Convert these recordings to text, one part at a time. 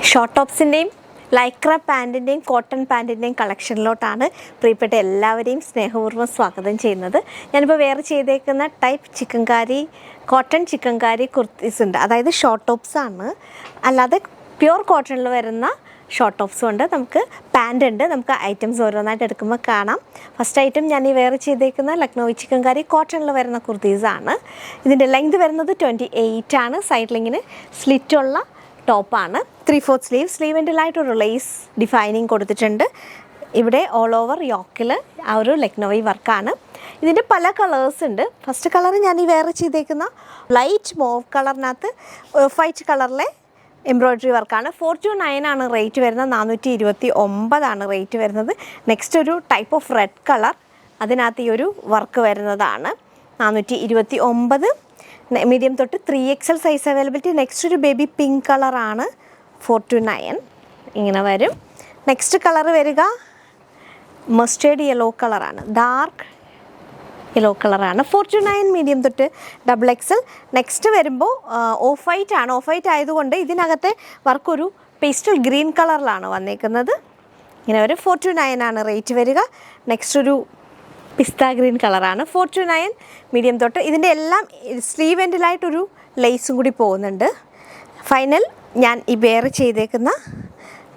Short ടോപ്സിൻ്റെയും Lycra പാൻറ്റിൻ്റെയും cotton പാൻറ്റിൻ്റെയും കളക്ഷനിലോട്ടാണ് പ്രിയപ്പെട്ട എല്ലാവരെയും സ്നേഹപൂർവ്വം സ്വാഗതം ചെയ്യുന്നത്. ഞാനിപ്പോൾ വേറെ ചെയ്തേക്കുന്ന ടൈപ്പ് ചിക്കൻകാരി കോട്ടൺ ചിക്കൻകാരി കുർത്തീസ് ഉണ്ട്. അതായത് ഷോർട്ട് ടോപ്സ് ആണ്, അല്ലാതെ പ്യുവർ കോട്ടണിൽ വരുന്ന ഷോർട്ട് ടോപ്സും ഉണ്ട്. നമുക്ക് പാൻറ് ഉണ്ട്. നമുക്ക് ഐറ്റംസ് ഓരോന്നായിട്ട് എടുക്കുമ്പോൾ കാണാം. ഫസ്റ്റ് ഐറ്റം ഞാൻ ഈ വേറെ ചെയ്തേക്കുന്ന ലക്നൗ ചിക്കൻകാരി കോട്ടണിൽ വരുന്ന കുർത്തീസാണ്. ഇതിൻ്റെ ലെങ്ത് വരുന്നത് 28 ആണ്. സൈഡിലിങ്ങനെ സ്ലിറ്റുള്ള ടോപ്പാണ്. 3/4 സ്ലീവിൻ്റെലായിട്ടൊരു ലേസ് ഡിഫൈനിങ് കൊടുത്തിട്ടുണ്ട്. ഇവിടെ ഓൾ ഓവർ യോക്കിൽ ആ ഒരു ലക്നൗവി വർക്കാണ്. ഇതിൻ്റെ പല കളേഴ്സ് ഉണ്ട്. ഫസ്റ്റ് കളർ ഞാൻ ഈ വേറെ ചെയ്തേക്കുന്ന ലൈറ്റ് മോവ് കളറിനകത്ത് വൈറ്റ് കളറിലെ എംബ്രോയ്ഡറി വർക്കാണ്. 429 ആണ് റേറ്റ് വരുന്നത്. 429 റേറ്റ് വരുന്നത്. നെക്സ്റ്റ് ഒരു ടൈപ്പ് ഓഫ് റെഡ് കളർ, അതിനകത്ത് ഈ ഒരു വർക്ക് വരുന്നതാണ്. 429. മീഡിയം തൊട്ട് 3XL സൈസ് അവൈലബിലിറ്റി. നെക്സ്റ്റ് ഒരു ബേബി പിങ്ക് കളറാണ്. 429 ഇങ്ങനെ വരും. നെക്സ്റ്റ് കളർ വരിക മസ്റ്റേർഡ് യെല്ലോ കളറാണ്. ഡാർക്ക് യെല്ലോ കളറാണ്. 429 മീഡിയം തൊട്ട് XXL. നെക്സ്റ്റ് വരുമ്പോൾ ഓഫ് വൈറ്റ് ആണ്. ഓഫ് വൈറ്റ് ആയതുകൊണ്ട് ഇതിനകത്തെ വർക്കൊരു പേസ്റ്റൽ ഗ്രീൻ കളറിലാണ് വന്നേക്കുന്നത്. ഇങ്ങനെ വരും. 429 റേറ്റ് വരിക. നെക്സ്റ്റ് ഒരു പിസ്ത ഗ്രീൻ കളറാണ്. 429 മീഡിയം തൊട്ട്. ഇതിൻ്റെ എല്ലാം സ്ലീവ് എൻഡിലായിട്ടൊരു ലേസും കൂടി പോകുന്നുണ്ട്. ഫൈനൽ ഞാൻ ഈ വേറെ ചെയ്തേക്കുന്ന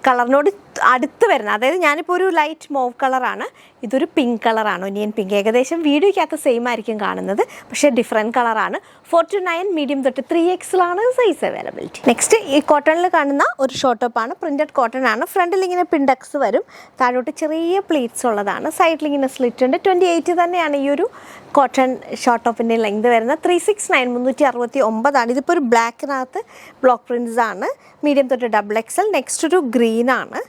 കളറിനോട് അടുത്ത് വരുന്ന, അതായത് ഞാനിപ്പോൾ ഒരു ലൈറ്റ് മോവ് കളറാണ്, ഇതൊരു പിങ്ക് കളറാണ്, ഒനിയൻ പിങ്ക്. ഏകദേശം വീഡിയോയ്ക്കകത്ത് സെയിം ആയിരിക്കും കാണുന്നത്, പക്ഷേ ഡിഫറെൻറ്റ് കളറാണ്. 429 മീഡിയം തൊട്ട് 3XL ആണ് സൈസ് അവൈലബിലിറ്റി. നെക്സ്റ്റ് ഈ കോട്ടണിൽ കാണുന്ന ഒരു ഷോർട്ട് ടോപ്പാണ്. പ്രിൻറ്റഡ് കോട്ടൺ ആണ്. ഫ്രണ്ടിൽ ഇങ്ങനെ പിൻഡക്സ് വരും, താഴോട്ട് ചെറിയ പ്ലീറ്റ്സ് ഉള്ളതാണ്. സൈഡിൽ ഇങ്ങനെ സ്ലിറ്റ് ഉണ്ട്. 28 തന്നെയാണ് ഈ ഒരു കോട്ടൺ ഷോർട്ട് ടോപ്പിൻ്റെ ലെങ്ത് വരുന്നത്. 369 369. ഇതിപ്പോൾ ഒരു ബ്ലാക്കിനകത്ത് ബ്ലോക്ക് പ്രിൻറ്റ്സ് ആണ്. മീഡിയം തൊട്ട് XXL. നെക്സ്റ്റ് ഒരു ഗ്രീൻ ആണ്.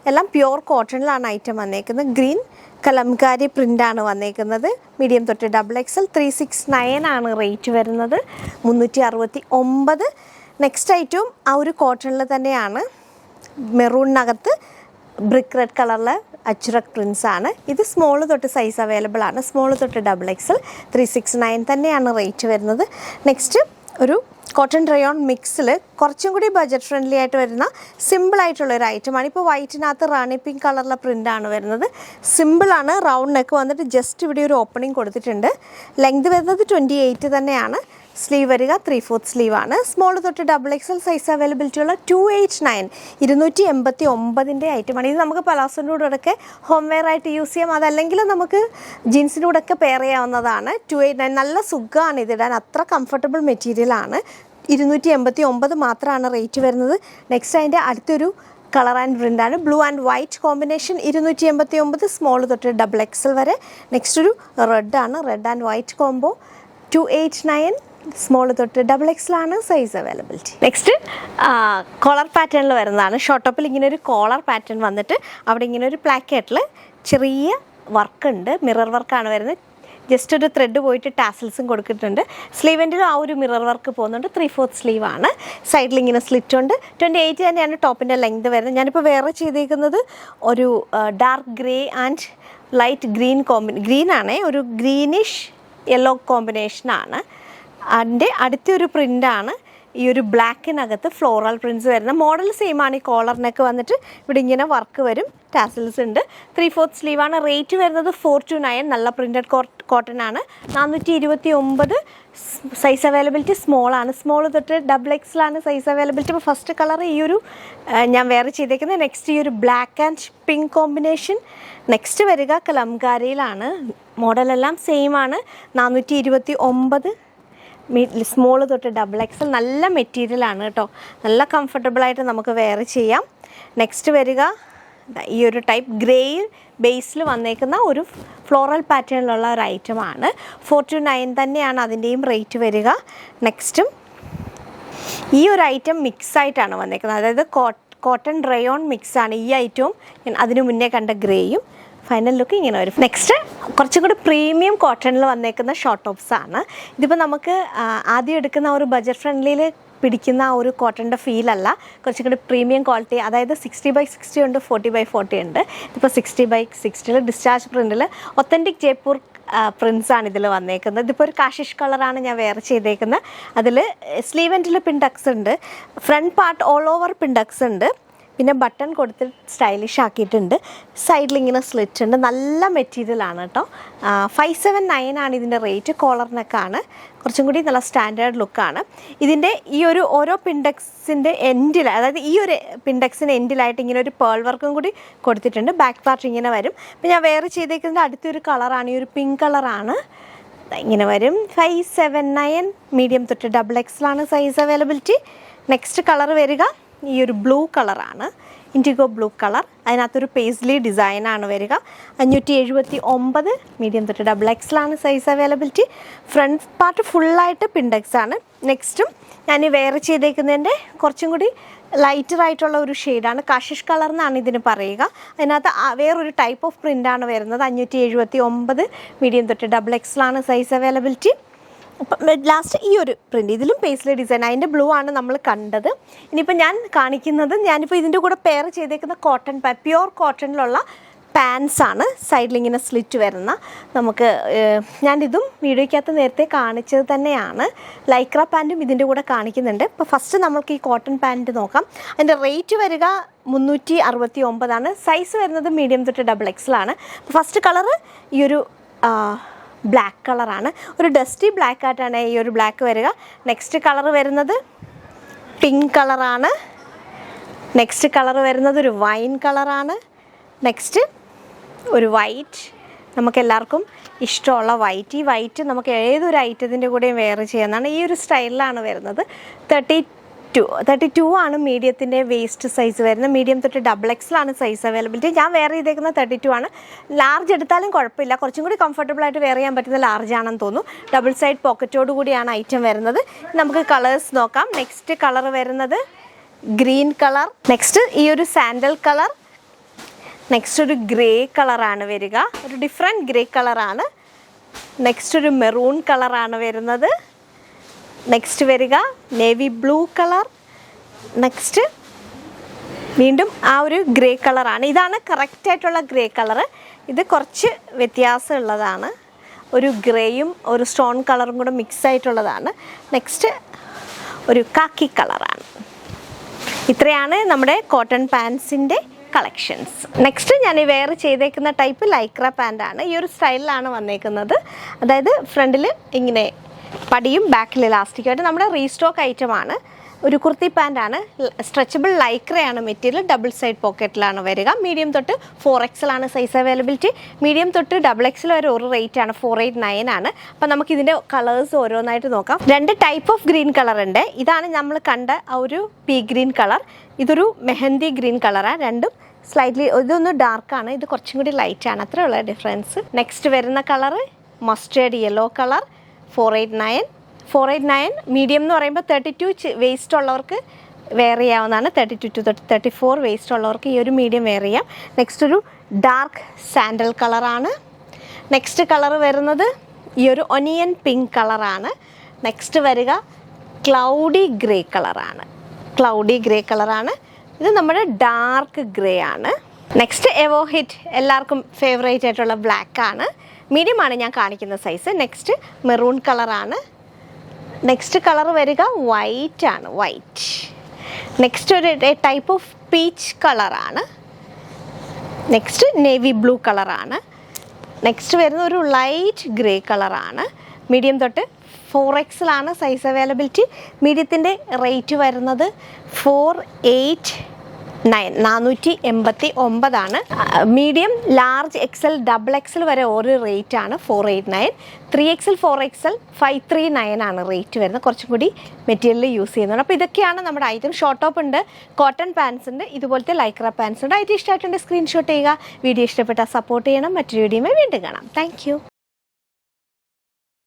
എല്ലാം പ്യുവർ കോട്ടണിലാണ് ഐറ്റം വന്നേക്കുന്നത്. ഗ്രീൻ കലംകാരി പ്രിൻ്റാണ് വന്നേക്കുന്നത്. മീഡിയം തൊട്ട് XXL. 369 റേറ്റ് വരുന്നത്. 369. നെക്സ്റ്റ് ഐറ്റവും ആ ഒരു കോട്ടണിൽ തന്നെയാണ്. മെറൂണിനകത്ത് ബ്രിക്ക് റെഡ് കളറിലെ അച്ചുറക് പ്രിൻസ് ആണ്. ഇത് സ്മോൾ തൊട്ട് സൈസ് അവൈലബിൾ ആണ്. സ്മോൾ തൊട്ട് XXL. 369 തന്നെയാണ് റേറ്റ് വരുന്നത്. നെക്സ്റ്റ് ഒരു കോട്ടൺ റയോൺ മിക്സിൽ കുറച്ചും കൂടി ബഡ്ജറ്റ് ഫ്രണ്ട്ലി ആയിട്ട് വരുന്ന സിമ്പിളായിട്ടുള്ളൊരു ഐറ്റമാണ്. ഇപ്പോൾ വൈറ്റിനകത്ത് റാണി പിങ്ക് കളറിലെ പ്രിൻ്റാണ് വരുന്നത്. സിമ്പിളാണ്. റൗണ്ട് നെക്ക് വന്നിട്ട് ജസ്റ്റ് ഇവിടെ ഒരു ഓപ്പണിംഗ് കൊടുത്തിട്ടുണ്ട്. ലെങ്ത് വരുന്നത് 28 തന്നെയാണ്. സ്ലീവ് വരിക 3/4 സ്ലീവാണ്. സ്മോൾ തൊട്ട് XXL സൈസ് അവൈലബിലിറ്റി ഉള്ള 289 289 ഐറ്റമാണ്. ഇത് നമുക്ക് പലാസോൻ്റെ കൂടെയൊക്കെ ഹോം വെയർ ആയിട്ട് യൂസ് ചെയ്യാം. അതല്ലെങ്കിൽ നമുക്ക് ജീൻസിൻ്റെ കൂടെയൊക്കെ പെയർ ചെയ്യാവുന്നതാണ്. 289 നല്ല സുഖമാണ് ഇതിടാൻ. അത്ര കംഫർട്ടബിൾ മെറ്റീരിയലാണ്. 289 മാത്രമാണ് റേറ്റ് വരുന്നത്. നെക്സ്റ്റ് അതിൻ്റെ അടുത്തൊരു കളർ ആൻഡ് പ്രിൻ്റാണ്. Blue and white combination. 289 small തൊട്ട് XXL വരെ. നെക്സ്റ്റ് ഒരു റെഡ് ആണ്. Red and white combo. 289 small തൊട്ട് XXL ആണ് സൈസ് അവൈലബിലിറ്റി. നെക്സ്റ്റ് കോളർ പാറ്റേണിൽ വരുന്നതാണ്. ഷോർട്ട് ടോപ്പിൽ ഇങ്ങനെ ഒരു കോളർ പാറ്റേൺ വന്നിട്ട് അവിടെ ഇങ്ങനെ ഒരു പ്ലാക്കറ്റിൽ ചെറിയ വർക്കുണ്ട്. മിറർ വർക്കാണ് വരുന്നത്. ജസ്റ്റ് ഒരു ത്രെഡ് പോയിട്ട് ടാസൽസും കൊടുത്തിട്ടുണ്ട്. സ്ലീവെൻറ്റിലും ആ ഒരു മിറർ വർക്ക് പോകുന്നുണ്ട്. 3/4 സ്ലീവാണ്. സൈഡിൽ ഇങ്ങനെ സ്ലിറ്റ് ഉണ്ട്. 28 തന്നെയാണ് ടോപ്പിൻ്റെ ലെങ്ത് വരുന്നത്. ഞാനിപ്പോൾ വേറെ ചെയ്തേക്കുന്നത് ഒരു dark grey and light green ഗ്രീനാണ്. ഒരു ഗ്രീനിഷ് യെല്ലോ കോമ്പിനേഷനാണ്. അതിൻ്റെ അടുത്തൊരു പ്രിൻ്റാണ് ഈ ഒരു ബ്ലാക്കിനകത്ത് ഫ്ലോറൽ പ്രിൻറ്റ്സ് വരുന്ന മോഡൽ സെയിം ആണ്. ഈ കോളറിനൊക്കെ വന്നിട്ട് ഇവിടെ ഇങ്ങനെ വർക്ക് വരും. ടാസൽസ് ഉണ്ട്. 3/4 സ്ലീവാണ്. റേറ്റ് വരുന്നത് 429. നല്ല പ്രിൻറ്റഡ് കോട്ടൺ ആണ്. 429 സൈസ് അവൈലബിലിറ്റി. സ്മോളാണ്. സ്മോൾ തൊട്ട് XXL ആണ് സൈസ് അവൈലബിലിറ്റി. ഇപ്പോൾ ഫസ്റ്റ് കളർ ഈ ഒരു ഞാൻ വേറെ ചെയ്തേക്കുന്നത്. നെക്സ്റ്റ് ഈ ഒരു black and pink combination. Next വരിക കലംകാരിയിലാണ്. മോഡലെല്ലാം സെയിം ആണ്. 429 സ്മോൾ തൊട്ട് XXL. നല്ല മെറ്റീരിയലാണ് കേട്ടോ. നല്ല കംഫർട്ടബിളായിട്ട് നമുക്ക് വെയർ ചെയ്യാം. നെക്സ്റ്റ് വരിക ഈ ഒരു ടൈപ്പ് ഗ്രേ ബേസിൽ വന്നേക്കുന്ന ഒരു ഫ്ലോറൽ പാറ്റേണിലുള്ള ഒരു ഐറ്റമാണ്. 429 തന്നെയാണ് അതിൻ്റെയും റേറ്റ് വരിക. നെക്സ്റ്റും ഈ ഒരു ഐറ്റം മിക്സായിട്ടാണ് വന്നേക്കുന്നത്. അതായത് കോട്ടൺ റയോൺ മിക്സാണ് ഈ ഐറ്റവും അതിനു മുന്നേ കണ്ട ഗ്രേയും. ഫൈനൽ ലുക്ക് ഇങ്ങനെ വരും. നെക്സ്റ്റ് കുറച്ചും കൂടി പ്രീമിയം കോട്ടണിൽ വന്നേക്കുന്ന ഷോർട്ട് ടോപ്സ് ആണ്. ഇതിപ്പോൾ നമുക്ക് ആദ്യം എടുക്കുന്ന ഒരു ബഡ്ജറ്റ് ഫ്രണ്ട്ലിയിൽ പിടിക്കുന്ന ആ ഒരു കോട്ടൻ്റെ ഫീലല്ല. കുറച്ചും കൂടി പ്രീമിയം ക്വാളിറ്റി. അതായത് 60/60 ഉണ്ട്, 40/40 ഉണ്ട്. ഇപ്പോൾ 60/60 ഡിസ്ചാർജ് പ്രിൻറ്റിൽ ഒത്തൻറ്റിക് ജയ്പൂർ പ്രിൻസാണ് ഇതിൽ വന്നേക്കുന്നത്. ഇതിപ്പോൾ ഒരു കാഷിഷ് കളറാണ് ഞാൻ വെയർ ചെയ്തേക്കുന്നത്. അതിൽ സ്ലീവെൻറ്റിൽ പിൻഡക്സ് ഉണ്ട്. ഫ്രണ്ട് പാർട്ട് ഓൾ ഓവർ പിൻഡക്സ് ഉണ്ട്. പിന്നെ ബട്ടൺ കൊടുത്ത് സ്റ്റൈലിഷ് ആക്കിയിട്ടുണ്ട്. സൈഡിൽ ഇങ്ങനെ സ്ലിറ്റ് ഉണ്ട്. നല്ല മെറ്റീരിയലാണ് കേട്ടോ. 579 ആണ് ഇതിൻ്റെ റേറ്റ്. കോളർ നെക്കാണ്, കുറച്ചും കൂടി നല്ല സ്റ്റാൻഡേർഡ് ലുക്കാണ്. ഇതിൻ്റെ ഈ ഒരു ഓരോ പിൻഡെക്സിൻ്റെ എൻഡിൽ, അതായത് ഈ ഒരു പിൻഡെക്സിൻ്റെ എൻഡിലായിട്ട് ഇങ്ങനെ ഒരു പേൾ വർക്കും കൂടി കൊടുത്തിട്ടുണ്ട്. ബാക്ക് പാർട്ട് ഇങ്ങനെ വരും. അപ്പോൾ ഞാൻ വേറെ ചെയ്തേക്കുന്നത് അടുത്തൊരു കളറാണ്, ഈ ഒരു പിങ്ക് കളറാണ്. ഇങ്ങനെ വരും. 579 മീഡിയം തൊട്ട് XXL ആണ് സൈസ് അവൈലബിലിറ്റി. നെക്സ്റ്റ് കളർ വരിക ഈ ഒരു ബ്ലൂ കളറാണ്, ഇൻഡിഗോ ബ്ലൂ കളർ. അതിനകത്തൊരു പേസ്ലി ഡിസൈനാണ് വരിക. 579 മീഡിയം തൊട്ട് XXL ആണ് സൈസ് അവൈലബിലിറ്റി. ഫ്രണ്ട് പാർട്ട് ഫുള്ളായിട്ട് പിൻഡെക്സ് ആണ്. നെക്സ്റ്റും ഞാൻ വേറെ ചെയ്തേക്കുന്നതിൻ്റെ കുറച്ചും കൂടി ലൈറ്ററായിട്ടുള്ള ഒരു ഷെയ്ഡാണ്, കാഷിഷ് കളർ എന്നാണ് ഇതിന് പറയുക. അതിനകത്ത് വേറൊരു ടൈപ്പ് ഓഫ് പ്രിൻ്റാണ് വരുന്നത്. 579 മീഡിയം തൊട്ട് XXL ആണ് സൈസ് അവൈലബിലിറ്റി. അപ്പം ലാസ്റ്റ് ഈ ഒരു പ്രിൻ്റ്, ഇതിലും പേസ്ലി ഡിസൈൻ, അതിൻ്റെ ബ്ലൂ ആണ് നമ്മൾ കണ്ടത്. ഇനിയിപ്പോൾ ഞാൻ കാണിക്കുന്നത്, ഞാനിപ്പോൾ ഇതിൻ്റെ കൂടെ പെയർ ചെയ്തേക്കുന്ന കോട്ടൺ പ്യുവർ കോട്ടണിലുള്ള പാൻസാണ്. സൈഡിലിങ്ങനെ സ്ലിറ്റ് വരുന്ന, നമുക്ക് ഞാനിതും വീഡിയോയ്ക്കകത്ത് നേരത്തെ കാണിച്ചത് തന്നെയാണ്. ലൈക്ര പാൻറ്റും ഇതിൻ്റെ കൂടെ കാണിക്കുന്നുണ്ട്. ഇപ്പോൾ ഫസ്റ്റ് നമ്മൾക്ക് ഈ കോട്ടൺ പാൻറ്റ് നോക്കാം. അതിൻ്റെ റേറ്റ് വരിക 369 ആണ്. സൈസ് വരുന്നത് മീഡിയം തൊട്ട് XXL ആണ്. അപ്പോൾ ഫസ്റ്റ് കളറ് ഈ ഒരു ബ്ലാക്ക് കളറാണ്, ഒരു ഡസ്റ്റി ബ്ലാക്ക് ആയിട്ടാണ് ഈ ഒരു ബ്ലാക്ക് വരിക. നെക്സ്റ്റ് കളർ വരുന്നത് പിങ്ക് കളറാണ്. നെക്സ്റ്റ് കളർ വരുന്നത് ഒരു വൈൻ കളറാണ്. നെക്സ്റ്റ് ഒരു വൈറ്റ്, നമുക്കെല്ലാവർക്കും ഇഷ്ടമുള്ള വൈറ്റ്. ഈ വൈറ്റ് നമുക്ക് ഏതൊരു ഐറ്റത്തിൻ്റെ കൂടെയും വെയർ ചെയ്യാവുന്നതാണ്. ഈ ഒരു സ്റ്റൈലിലാണ് വരുന്നത്. 32 ആണ് മീഡിയത്തിൻ്റെ വേസ്റ്റ് സൈസ് വരുന്നത്. മീഡിയം തൊട്ട് XXL ആണ് സൈസ് അവൈലബിലിറ്റി. ഞാൻ വെയർ ചെയ്തേക്കുന്നത് 32 ആണ്. ലാർജ് എടുത്താലും കുഴപ്പമില്ല, കുറച്ചും കൂടി കംഫർട്ടബിൾ ആയിട്ട് വെയർ ചെയ്യാൻ പറ്റുന്ന ലാർജ് ആണെന്ന് തോന്നുന്നു. ഡബിൾ സൈഡ് പോക്കറ്റോട് കൂടിയാണ് ഐറ്റം വരുന്നത്. നമുക്ക് കളേഴ്സ് നോക്കാം. നെക്സ്റ്റ് കളർ വരുന്നത് ഗ്രീൻ കളർ. നെക്സ്റ്റ് ഈ ഒരു സാൻഡൽ കളർ. നെക്സ്റ്റ് ഒരു ഗ്രേ കളറാണ് വരിക, ഒരു ഡിഫറെൻറ്റ് ഗ്രേ കളറാണ്. നെക്സ്റ്റ് ഒരു മെറൂൺ കളറാണ് വരുന്നത്. നെക്സ്റ്റ് വരിക നേവി ബ്ലൂ കളർ. നെക്സ്റ്റ് വീണ്ടും ആ ഒരു ഗ്രേ കളറാണ്. ഇതാണ് കറക്റ്റായിട്ടുള്ള ഗ്രേ കളറ്. ഇത് കുറച്ച് വ്യത്യാസമുള്ളതാണ്, ഒരു ഗ്രേയും ഒരു സ്റ്റോൺ കളറും കൂടെ മിക്സ് ആയിട്ടുള്ളതാണ്. നെക്സ്റ്റ് ഒരു കാക്കി കളറാണ്. ഇത്രയാണ് നമ്മുടെ കോട്ടൺ പാൻസിൻ്റെ കളക്ഷൻസ്. നെക്സ്റ്റ് ഞാൻ വെയർ ചെയ്തേക്കുന്ന ടൈപ്പ് ലൈക്ര പാൻ്റാണ്. ഈ ഒരു സ്റ്റൈലിലാണ് വന്നേക്കുന്നത്. അതായത് ഫ്രണ്ടിൽ ഇങ്ങനെ പടിയും ബാക്കിൽ ഇലാസ്റ്റിക്കായിട്ട് നമ്മുടെ റീസ്റ്റോക്ക് ഐറ്റമാണ്. ഒരു കുർത്തി പാൻ്റാണ്, സ്ട്രെച്ചബിൾ ലൈക്രയാണ് മെറ്റീരിയൽ. ഡബിൾ സൈഡ് പോക്കറ്റിലാണ് വരിക. മീഡിയം തൊട്ട് 4XL ആണ് സൈസ് അവൈലബിലിറ്റി. മീഡിയം തൊട്ട് XXL വരെ ഒരു റേറ്റ് ആണ്, 489 ആണ്. അപ്പം നമുക്കിതിൻ്റെ കളേഴ്സ് ഓരോന്നായിട്ട് നോക്കാം. രണ്ട് ടൈപ്പ് ഓഫ് ഗ്രീൻ കളർ ഉണ്ട്. ഇതാണ് നമ്മൾ കണ്ട ആ ഒരു പീ ഗ്രീൻ കളർ. ഇതൊരു മെഹന്തി ഗ്രീൻ കളറാണ്. രണ്ടും സ്ലൈറ്റ്ലി, ഇതൊന്ന് ഡാർക്കാണ്, ഇത് കുറച്ചും കൂടി ലൈറ്റാണ്, അത്രയുള്ള ഡിഫറൻസ്. നെക്സ്റ്റ് വരുന്ന colour mustard yellow colour. 489 medium എന്ന് പറയുമ്പോൾ 32 വേസ്റ്റ് ഉള്ളവർക്ക് വെയർ ചെയ്യാവുന്നതാണ്. 32 to 34 വേസ്റ്റ് ഉള്ളവർക്ക് ഈ ഒരു മീഡിയം വെയർ ചെയ്യാം. നെക്സ്റ്റ് ഒരു ഡാർക്ക് സാൻഡൽ കളറാണ്. നെക്സ്റ്റ് കളർ വരുന്നത് ഈ ഒരു ഒനിയൻ പിങ്ക് കളറാണ്. നെക്സ്റ്റ് വരിക ക്ലൗഡി ഗ്രേ കളറാണ്. ക്ലൗഡി ഗ്രേ കളറാണ്. ഇത് നമ്മുടെ ഡാർക്ക് ഗ്രേ ആണ്. നെക്സ്റ്റ് എവോ ഹിറ്റ്, എല്ലാവർക്കും ഫേവറേറ്റ് ആയിട്ടുള്ള ബ്ലാക്ക് ആണ്. മീഡിയം ആണ് ഞാൻ കാണിക്കുന്ന സൈസ്. നെക്സ്റ്റ് മെറൂൺ കളറാണ്. നെക്സ്റ്റ് കളർ വരിക വൈറ്റ് ആണ്, വൈറ്റ്. നെക്സ്റ്റ് ഒരു ടൈപ്പ് ഓഫ് പീച്ച് കളറാണ്. നെക്സ്റ്റ് നേവി ബ്ലൂ കളറാണ്. നെക്സ്റ്റ് വരുന്ന ഒരു ലൈറ്റ് ഗ്രേ കളറാണ്. മീഡിയം തൊട്ട് 4XL ആണ് സൈസ് അവൈലബിലിറ്റി. മീഡിയത്തിൻ്റെ റേറ്റ് വരുന്നത് 489 ആണ്. മീഡിയം, ലാർജ്, XL, XXL വരെ ഒരു റേറ്റ് ആണ് 489. 3XL, 4XL 539 ആണ് റേറ്റ് വരുന്നത്. കുറച്ചും കൂടി മെറ്റീരിയൽ യൂസ് ചെയ്യുന്നുണ്ട്. അപ്പോൾ ഇതൊക്കെയാണ് നമ്മുടെ ഐറ്റം. ഷോർട്ട് ടോപ്പ് ഉണ്ട്, കോട്ടൺ പാൻസ് ഉണ്ട്, ഇതുപോലത്തെ ലൈക്ര പാൻസ് ഉണ്ട്. ഐറ്റം ഇഷ്ടമായിട്ടുണ്ട് സ്ക്രീൻഷോട്ട് ചെയ്യുക. വീഡിയോ ഇഷ്ടപ്പെട്ടാൽ സപ്പോർട്ട് ചെയ്യണം. മറ്റൊരു വീഡിയോയുമായി വീണ്ടും കാണാം. താങ്ക്